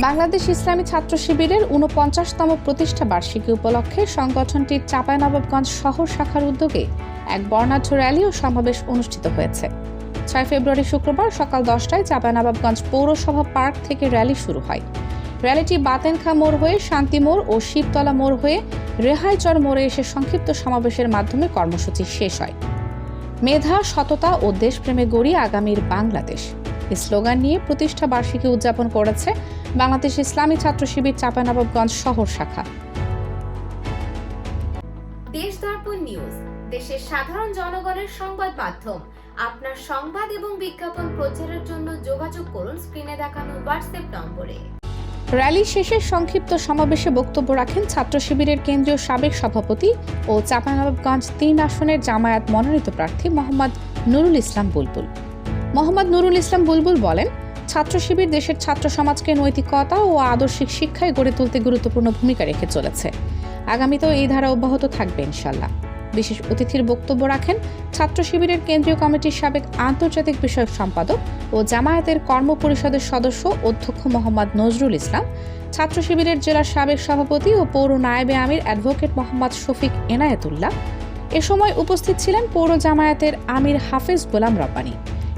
বাংলাদেশ ইসলামী ছাত্র শিবিরের ৪৯তম প্রতিষ্ঠা বার্ষিকী উপলক্ষে সংগঠনটির চাঁপাইনবাবগঞ্জ শহর শাখার উদ্যোগে এক বর্ণাঢ্য র্যালি ও সমাবেশ অনুষ্ঠিত হয়েছে। ৬ ফেব্রুয়ারি শুক্রবার সকাল ১০টায় চাঁপাইনবাবগঞ্জ পৌরসভা পার্ক থেকে র্যালি শুরু হয়। র্যালিটি বাতেনখা মোড় হয়ে শান্তি মোড় ও শিবতলা মোড় হয়ে রেহাইচর মোড়ে এসে সংক্ষিপ্ত সমাবেশের মাধ্যমে কর্মসূচি শেষ হয়। মেধা, সততা ও দেশপ্রেমে গড়ি আগামীর বাংলাদেশ এই স্লোগান নিয়ে প্রতিষ্ঠা বার্ষিকী উদযাপন করেছে বাংলাদেশ ইসলামী ছাত্র শিবির চাঁপাইনবাবগঞ্জ শহর শাখা। দেশ দর্পণ নিউজ, দেশের সাধারণ জনগণের সংবাদ মাধ্যম। আপনার সংবাদ এবং বিজ্ঞাপন প্রচারের জন্য যোগাযোগ করুন স্ক্রিনে দেখানো হোয়াটসঅ্যাপ নম্বরে। র্যালি শেষে সংক্ষিপ্ত সমাবেশে বক্তব্য রাখেন ছাত্র শিবিরের কেন্দ্রীয় সাবেক সভাপতি ও চাঁপাইনবাবগঞ্জ ৩ আসনের জামায়াত মনোনীত প্রার্থী মোহাম্মদ নুরুল ইসলাম বুলবুল। মোহাম্মদ নুরুল ইসলাম বুলবুল বলেন, ছাত্র শিবির দেশের ছাত্র সমাজকে নৈতিকতা ও আদর্শিক শিক্ষায় গড়ে তুলতে গুরুত্বপূর্ণ ভূমিকা রেখে চলেছে। আগামীতেও এই ধারা অব্যাহত থাকবে ইনশাল্লাহ। বিশেষ অতিথির বক্তব্য রাখেন ছাত্র শিবিরের কেন্দ্রীয় কমিটির সাবেক আন্তর্জাতিক বিষয়ক সম্পাদক ও জামায়াতের কর্ম পরিষদের সদস্য অধ্যক্ষ মোহাম্মদ নজরুল ইসলাম, ছাত্র শিবিরের জেলার সাবেক সভাপতি ও পৌর নায়েবে আমির অ্যাডভোকেট মোহাম্মদ শফিক এনায়েতুল্লাহ। এ সময় উপস্থিত ছিলেন পৌর জামায়াতের আমির হাফেজ গোলাম রব্বানী,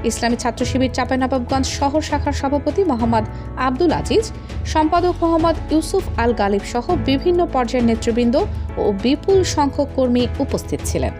ইসলামী ছাত্র শিবির চাঁপাইনবাবগঞ্জ শহর শাখার সভাপতি মোহাম্মদ আব্দুল আজিজ, সম্পাদক মোহাম্মদ ইউসুফ আল গালিব সহ বিভিন্ন পর্যায়ের নেতৃবৃন্দ ও বিপুল সংখ্যক কর্মী উপস্থিত ছিলেন।